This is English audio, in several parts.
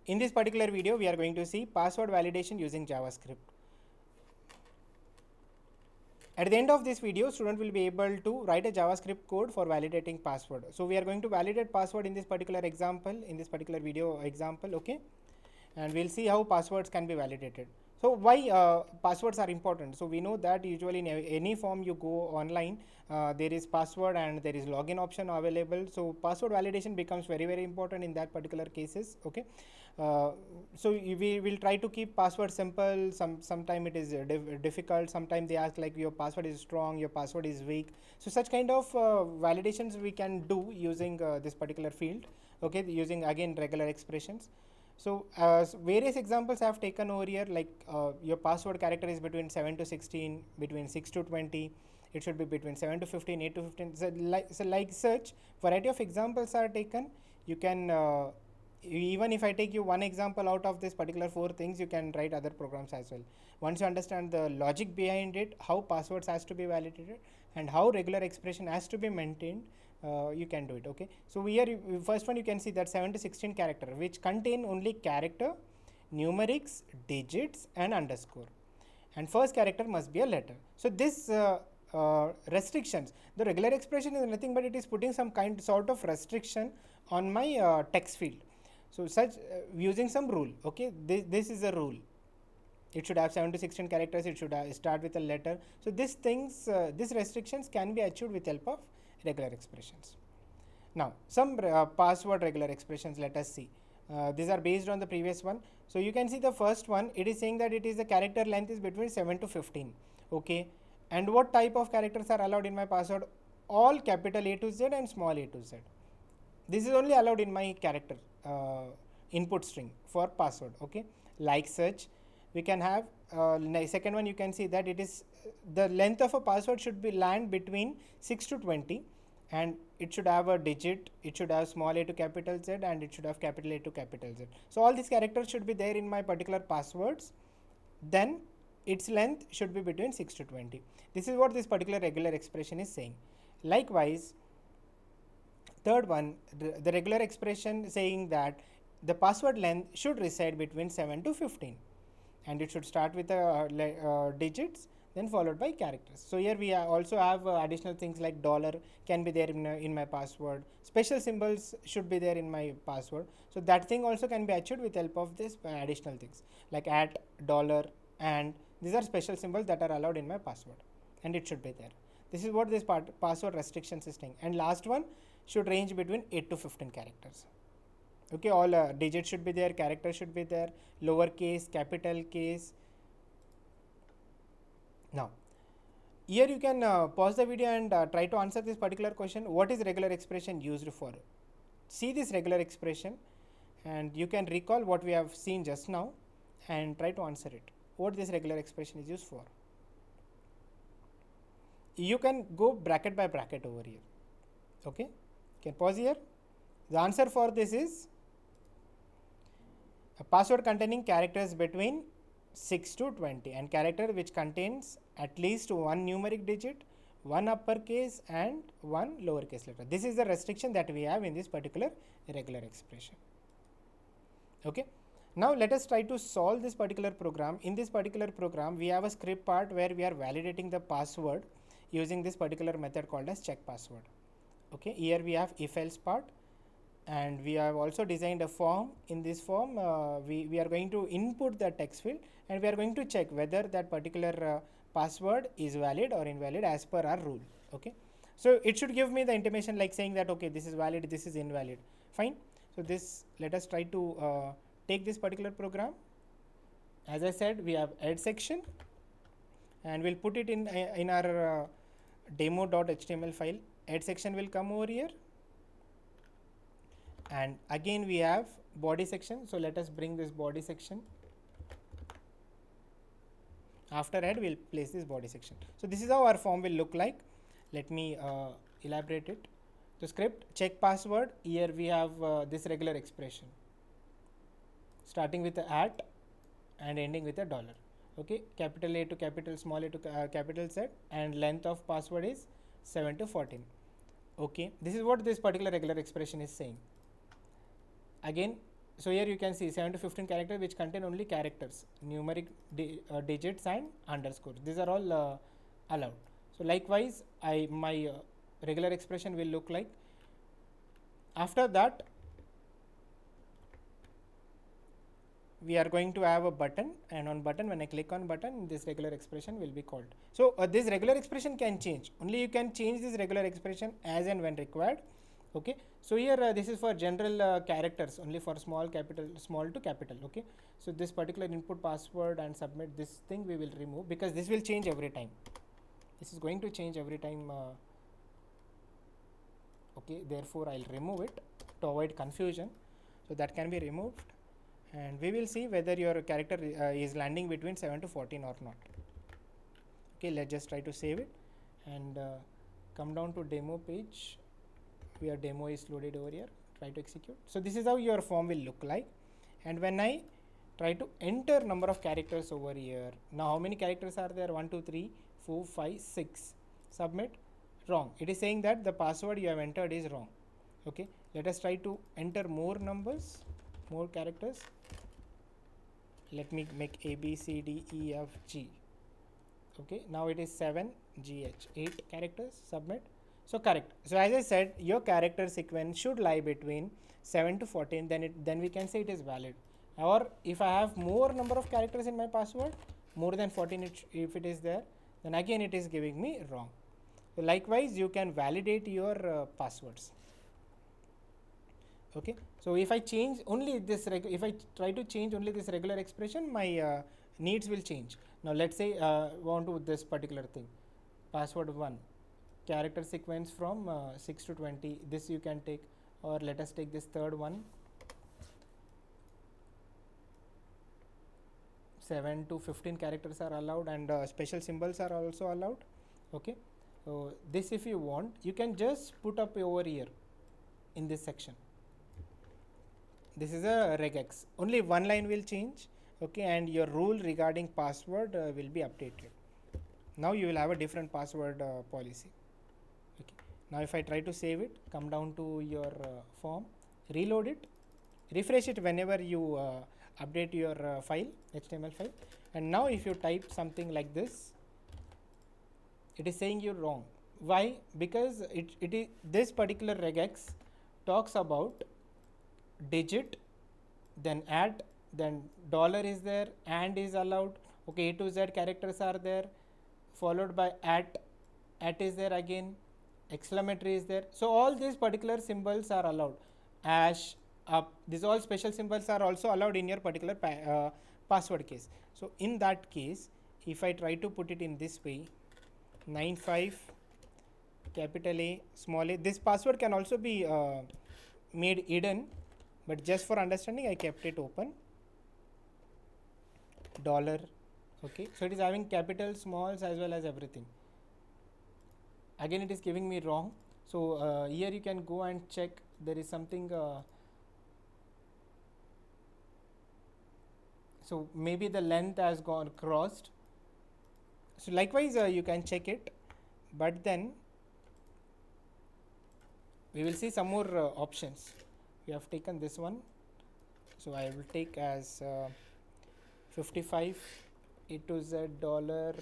In this particular video, we are going to see password validation using JavaScript. At the end of this video, student will be able to write a JavaScript code for validating password. So we are going to validate password in this particular example, in this particular video example, okay? And we'll see how passwords can be validated. So why passwords are important? So we know that usually in any form you go online, there is password and there is login option available. So password validation becomes very important in that particular cases, okay? So we will try to keep password simple. Sometime it is difficult. Sometimes they ask like your password is strong, your password is weak. So such kind of validations we can do using this particular field, okay? Using again regular expressions. So various examples I have taken over here, like your password character is between 7 to 16, between 6 to 20. It should be between 7 to 15, 8 to 15. So like such variety of examples are taken. You can even if I take you one example out of this particular 4 things, you can write other programs as well. Once you understand the logic behind it, how passwords has to be validated and how regular expression has to be maintained, you can do it, okay? So here first one you can see that 7 to 16 character which contain only character, numerics, digits and underscore, and first character must be a letter. So this restrictions, the regular expression is nothing but it is putting some kind sort of restriction on my text field. So such using some rule, okay? This is a rule. It should have 7 to 16 characters. It should start with a letter. So these things, these restrictions can be achieved with help of regular expressions. Now some password regular expressions, let us see. These are based on the previous one. So you can see the first one, it is saying that it is the character length is between 7 to 15, okay? And what type of characters are allowed in my password? All capital A to Z and small a to Z. This is only allowed in my character input string for password, okay? Like such, we can have second one, you can see that it is the length of a password should be land between 6 to 20, and it should have a digit, it should have small a to capital Z, and it should have capital A to capital Z. So all these characters should be there in my particular passwords. Then its length should be between 6 to 20. This is what this particular regular expression is saying. Likewise, third one, the regular expression saying that the password length should reside between 7 to 15, and it should start with digits, then followed by characters. So here we also have additional things like dollar can be there in my password. Special symbols should be there in my password. So that thing also can be achieved with help of this additional things like at, dollar, and these are special symbols that are allowed in my password, and it should be there. This is what this password restrictions is saying. And last one should range between 8 to 15 characters. Okay, all digits should be there, characters should be there, lowercase, capital case. Now, here you can pause the video and try to answer this particular question. What is regular expression used for? See this regular expression and you can recall what we have seen just now and try to answer it. What this regular expression is used for? You can go bracket by bracket over here. Okay, can pause here. The answer for this is a password containing characters between 6 to 20 and character which contains at least one numeric digit, one uppercase and one lowercase letter. This is the restriction that we have in this particular regular expression. Okay. Now let us try to solve this particular program. In this particular program, we have a script part where we are validating the password using this particular method called as check password. Okay, here we have if else part, and we have also designed a form. In this form, we are going to input the text field and we are going to check whether that particular password is valid or invalid as per our rule. Okay, so it should give me the intimation like saying that okay, this is valid, this is invalid. Fine. So this, let us try to take this particular program. As I said, we have add section and we'll put it in our demo.html file. Add section will come over here, and again we have body section. So let us bring this body section. After add, we'll place this body section. So this is how our form will look like. Let me elaborate it. The script check password. Here we have this regular expression starting with the at and ending with a dollar. Okay, capital A to capital, small a to capital Z, and length of password is 7 to 14. Okay, this is what this particular regular expression is saying. Again, So here you can see 7 to 15 characters which contain only characters, numeric digits and underscores. These are all allowed. So likewise, my regular expression will look like. After that, we are going to have a button, and on button, when I click on button, this regular expression will be called. So this regular expression can change. Only you can change this regular expression as and when required. Okay. So here this is for general characters, only for small to capital. Okay. So this particular input password and submit, this thing we will remove because this will change every time. This is going to change every time. Okay. Therefore, I'll remove it to avoid confusion. So that can be removed. And we will see whether your character is landing between 7 to 14 or not. Okay, let's just try to save it and come down to demo page where demo is loaded over here. Try to execute. So this is how your form will look like. And when I try to enter number of characters over here, now how many characters are there? 1 2 3 4 5 6. Submit. Wrong. It is saying that the password you have entered is wrong. Okay, let us try to enter more numbers, more characters. Let me make A B C D E F G. Okay, now it is 7 G H, 8 characters. Submit. So correct. So as I said, your character sequence should lie between 7 to 14. Then we can say it is valid. Or if I have more number of characters in my password, more than 14, if it is there, then again it is giving me wrong. So likewise, you can validate your passwords. Okay, so if I change only this, if I try to change only this regular expression, my needs will change. Now let's say want to this particular thing, password 1, character sequence from 6 to 20. This you can take, or let us take this third one, 7 to 15 characters are allowed, and special symbols are also allowed. Okay, so this if you want, you can just put up over here in this section. This is a regex. Only one line will change. Okay, and your rule regarding password will be updated. Now you will have a different password policy. Okay. Now if I try to save it, come down to your form, reload it, refresh it whenever you update your file, HTML file. And now if you type something like this, it is saying you wrong. Why? Because it is this particular regex talks about digit, then at, then dollar is there, and is allowed. Okay, A to Z characters are there, followed by at is there again, exclamatory is there. So all these particular symbols are allowed. Hash, up, these all special symbols are also allowed in your particular password case. So in that case, if I try to put it in this way, 95 capital A small a, this password can also be made hidden, but just for understanding I kept it open. Dollar. Okay, so it is having capital, smalls as well as everything. Again it is giving me wrong. So here you can go and check, there is something so maybe the length has gone crossed. So likewise you can check it, but then we will see some more options. We have taken this one, so I will take as 55 A to Z dollar,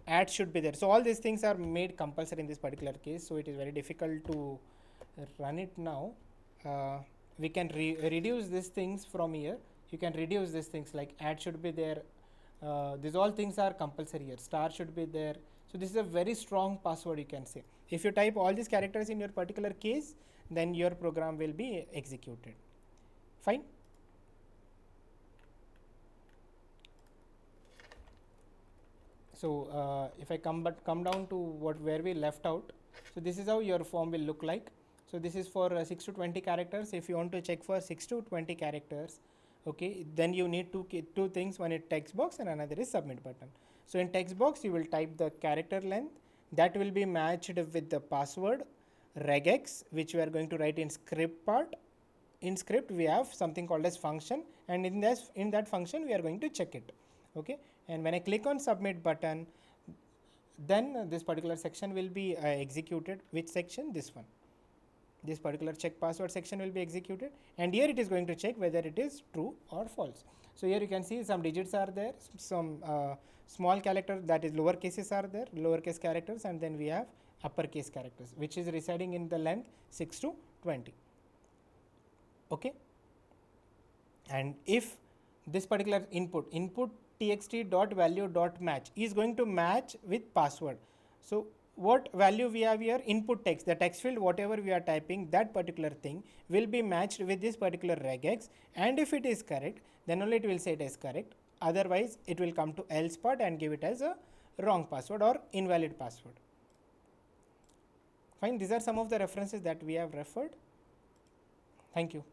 at should be there. So all these things are made compulsory in this particular case, so it is very difficult to run it now. We can reduce these things from here. You can reduce these things like at should be there. These all things are compulsory here. Star should be there. So this is a very strong password, you can say. If you type all these characters in your particular case, then your program will be executed. Fine. So if I come down to where we left out, so this is how your form will look like. So this is for 6 to 20 characters. If you want to check for 6 to 20 characters, okay, then you need two things. One is text box and another is submit button. So in text box you will type the character length that will be matched with the password regex, which we are going to write in script part. In script we have something called as function, and in that function we are going to check it. Okay, and when I click on submit button, then this particular section will be executed. Which section? This one. this particular check password section will be executed, and here it is going to check whether it is true or false. So here you can see some digits are there, some small characters, that is lower cases are there, lowercase characters, and then we have uppercase characters, which is residing in the length 6 to 20. Okay, and if this particular input txt dot value dot match is going to match with password, so what value we have here, input text, the text field whatever we are typing, that particular thing will be matched with this particular regex, and if it is correct, then only it will say it is correct, otherwise it will come to else part and give it as a wrong password or invalid password. Fine, these are some of the references that we have referred. Thank you.